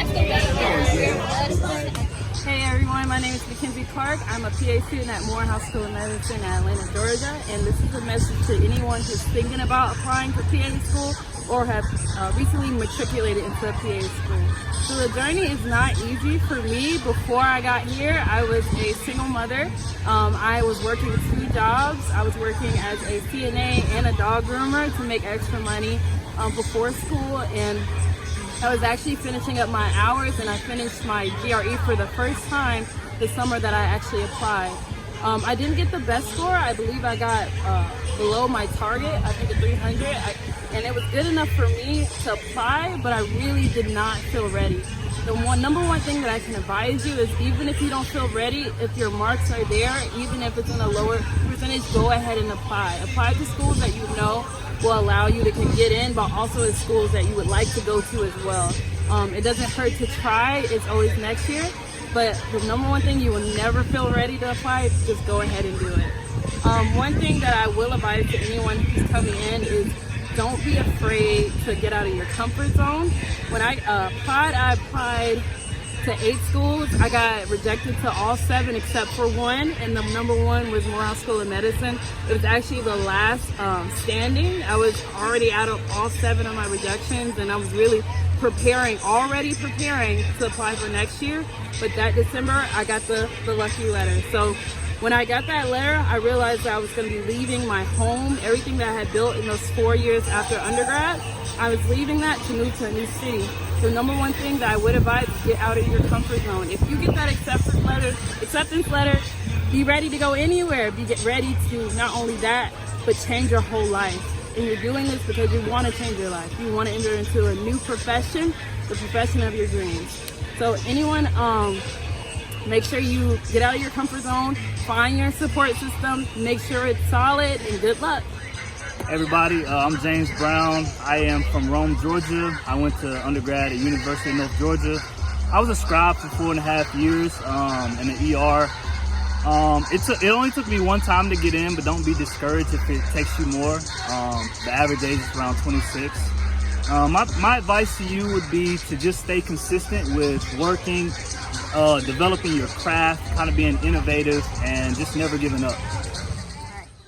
Hey everyone, my name is Mackenzie Clark. I'm a PA student at Morehouse School of Medicine in Atlanta, Georgia, and this is a message to anyone who's thinking about applying for PA school or have recently matriculated into a PA school. So the journey is not easy for me. Before I got here, I was a single mother. I was working 2 jobs. I was working as a CNA and a dog groomer to make extra money before school, and I was actually finishing up my hours, and I finished my GRE for the first time the summer that I actually applied. I didn't get the best score. I believe I got below my target, I think a 300, and it was good enough for me to apply, but I really did not feel ready. The number one thing that I can advise you is, even if you don't feel ready, if your marks are there, even if it's in a lower percentage, go ahead and apply. Apply to schools that you know will allow you to get in, but also in schools that you would like to go to as well. It doesn't hurt to try. It's always next year. But the number one thing, you will never feel ready to apply, just go ahead and do it. One thing that I will advise to anyone who's coming in is, don't be afraid to get out of your comfort zone. When I applied to 8 schools. I got rejected to all 7 except for 1, and the number 1 was Morehouse School of Medicine. It was actually the last standing. I was already out of all 7 of my rejections, and I was really already preparing to apply for next year. But that December, I got the lucky letter. So when I got that letter, I realized that I was going to be leaving my home, everything that I had built in those 4 years after undergrad. I was leaving that to move to a new city. The number one thing that I would advise is get out of your comfort zone. If you get that acceptance letter, be ready to go anywhere. Get ready to not only that, but change your whole life. And you're doing this because you want to change your life. You want to enter into a new profession, the profession of your dreams. So anyone, make sure you get out of your comfort zone, find your support system, make sure it's solid, and good luck. Everybody, I'm James Brown. I am from Rome, Georgia. I went to undergrad at University of North Georgia. I was a scribe for 4.5 years in the ER. It only took me 1 time to get in, but don't be discouraged if it takes you more. The average age is around 26. My advice to you would be to just stay consistent with working, developing your craft, kind of being innovative, and just never giving up.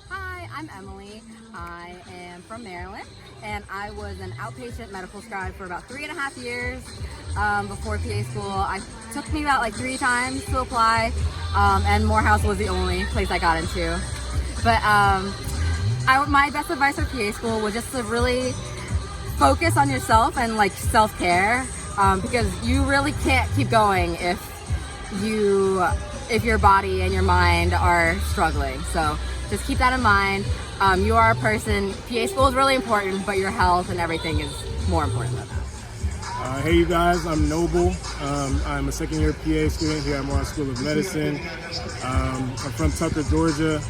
Hi, I'm Emily. I am from Maryland, and I was an outpatient medical scribe for about 3.5 years before PA school. It took me about 3 times to apply, and Morehouse was the only place I got into. But my best advice for PA school was just to really focus on yourself and self-care, because you really can't keep going if your body and your mind are struggling. So just keep that in mind. You are a person. PA school is really important, but your health and everything is more important than that. Hey you guys, I'm Noble. I'm a second-year PA student here at Morehouse School of Medicine. I'm from Tucker, Georgia.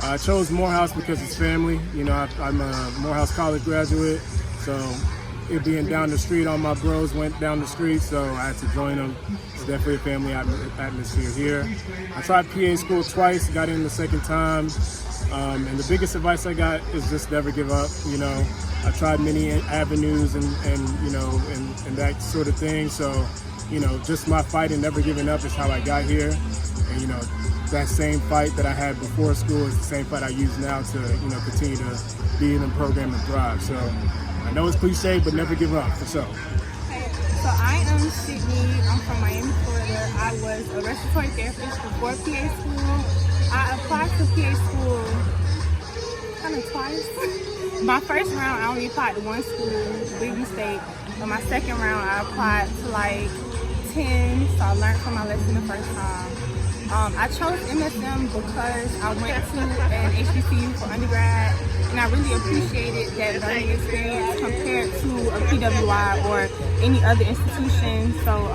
I chose Morehouse because it's family. You know, I'm a Morehouse College graduate, so it being down the street, all my bros went down the street, so I had to join them. It's definitely a family atmosphere here. I tried PA school twice, got in the second time, and the biggest advice I got is just never give up. You know, I tried many avenues and that sort of thing. So, you know, just my fight and never giving up is how I got here. And you know, that same fight that I had before school is the same fight I use now to, you know, continue to be in the program and thrive. So I know it's cliche, but never give up, for sure. Hey, so I am Sydney. I'm from Miami, Florida. I was a respiratory therapist before PA school. I applied to PA school kind of twice. My first round, I only applied to 1 school, big mistake. But my second round, I applied to 10, so I learned from my lesson the first time. I chose MSM because I went to an HBCU for undergrad, and I really appreciated that learning experience compared to a PWI or any other institution. So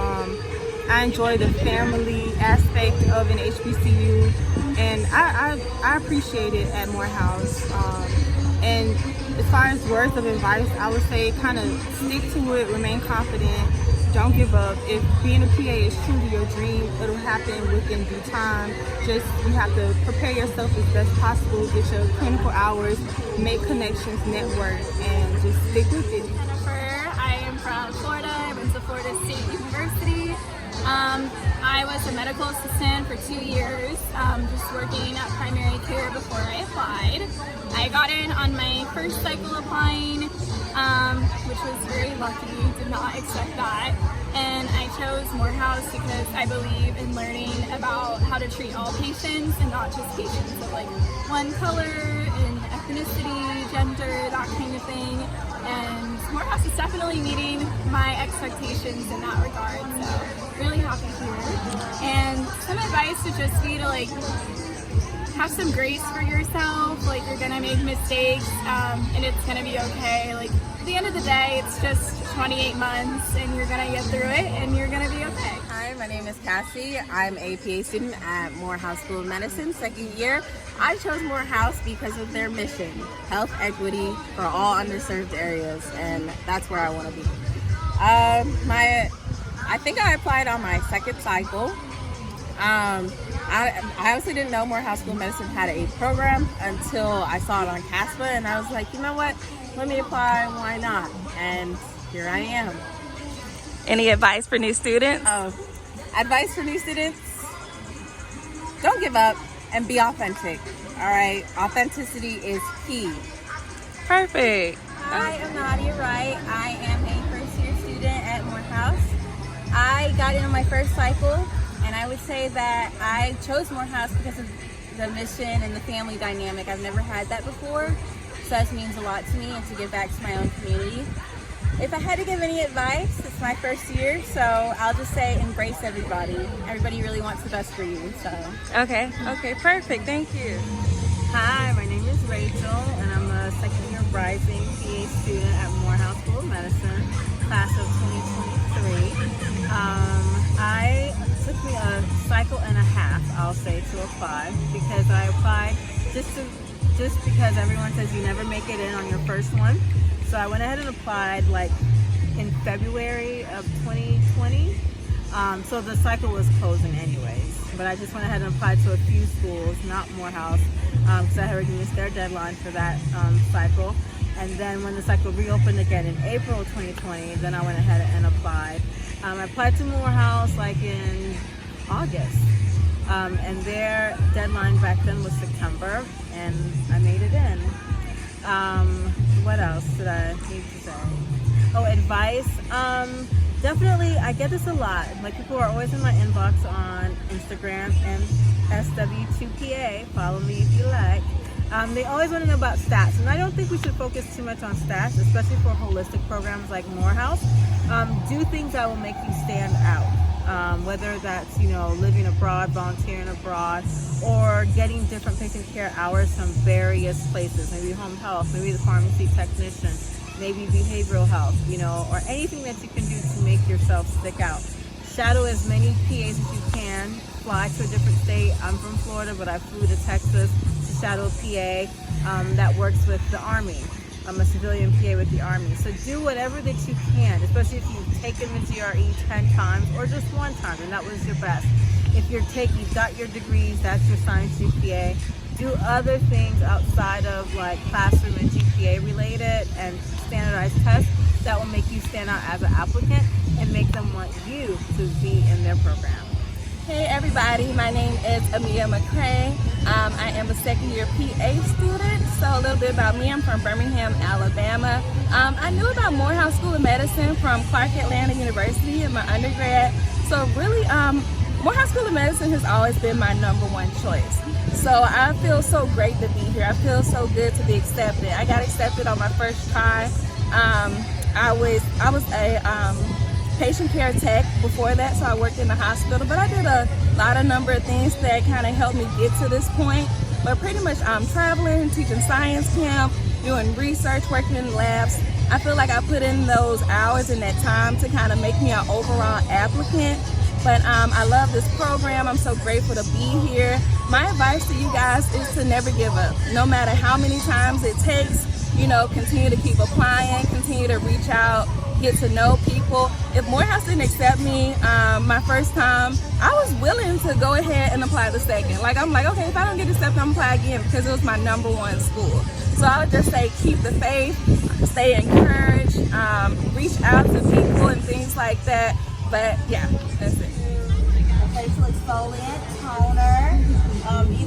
I enjoy the family aspect of an HBCU, and I appreciate it at Morehouse. And as far as words of advice, I would say kind of stick to it, remain confident, don't give up. If being a PA is truly your dream, it'll happen within due time. Just, you have to prepare yourself as best possible, get your clinical hours, make connections, network, and just stick with it. I am from Florida. I went to Florida State University. I was a medical assistant for 2 years, just working at primary care before I applied. I got in on my first cycle applying, which was very lucky, did not expect that. And I chose Morehouse because I believe in learning about how to treat all patients and not just patients of like one color and ethnicity, gender, that kind of thing. And Morehouse is definitely meeting my expectations in that regard, so really happy here. And some advice would just be to like have some grace for yourself. Like, you're gonna make mistakes, and it's gonna be okay. Like, at the end of the day, it's just 28 months and you're gonna get through it and you're gonna be okay. Hi, my name is Cassie. I'm a PA student at Morehouse School of Medicine, second year. I chose Morehouse because of their mission, health equity for all underserved areas, and that's where I want to be. I think I applied on my second cycle. I honestly didn't know Morehouse School of Medicine had a program until I saw it on CASPA, and I was like, you know what, let me apply, why not? And here I am. Any advice for new students? Advice for new students? Don't give up and be authentic. All right, authenticity is key. Perfect. Hi, I'm Nadia Wright. I am a first-year student at Morehouse. I got in on my first cycle, and I would say that I chose Morehouse because of the mission and the family dynamic. I've never had that before, so that means a lot to me and to give back to my own community. If I had to give any advice, it's my first year, so I'll just say embrace everybody. Everybody really wants the best for you, so. Okay, perfect. Thank you. Hi, my name is Rachel, and I'm a second year rising PA student at Morehouse School of Medicine, class of 2023. It took me a cycle and a half, I'll say, to apply, because I applied just because everyone says you never make it in on your first one. So I went ahead and applied like in February of 2020. So the cycle was closing anyways. But I just went ahead and applied to a few schools, not Morehouse, because I had already missed their deadline for that cycle. And then when the cycle reopened again in April 2020, then I went ahead and applied. I applied to Morehouse like in August. And their deadline back then was September, and I made it in. What else did I need to say? Oh, advice. Definitely, I get this a lot. Like, people are always in my inbox on Instagram and SW2PA. Follow me if you like. They always want to know about stats, and I don't think we should focus too much on stats, especially for holistic programs like Morehouse. Do things that will make you stand out. Whether that's, living abroad, volunteering abroad, or getting different patient care hours from various places, maybe home health, maybe the pharmacy technician, maybe behavioral health, or anything that you can do to make yourself stick out. Shadow as many PAs as you can, fly to a different state. I'm from Florida, but I flew to Texas to shadow a PA that works with the Army. I'm a civilian PA with the Army. So do whatever that you can, especially if you've taken the GRE 10 times or just one time and that was your best. If you've got your degrees, that's your science GPA. Do other things outside of like classroom and GPA related and standardized tests that will make you stand out as an applicant and make them want you to be in their program. Hey everybody, my name is Amia McCray. I am a second year PA student. So a little bit about me, I'm from Birmingham, Alabama. I knew about Morehouse School of Medicine from Clark Atlanta University in my undergrad. So really, Morehouse School of Medicine has always been my #1 choice. So I feel so great to be here. I feel so good to be accepted. I got accepted on my first try. I was a patient care tech before that, so I worked in the hospital, but I did a number of things that kind of helped me get to this point. But pretty much I'm traveling, teaching science camp, doing research, working in labs. I feel like I put in those hours and that time to kind of make me an overall applicant. But I love this program. I'm so grateful to be here. My advice to you guys is to never give up. No matter how many times it takes, continue to keep applying, continue to reach out, get to know people. If Morehouse didn't accept me my first time, I was willing to go ahead and apply the second. I'm like, okay, if I don't get accepted, I'm gonna apply again because it was my #1 school. So I would just say keep the faith, stay encouraged, reach out to people and things like that. But yeah, that's it. exfoliant, toner.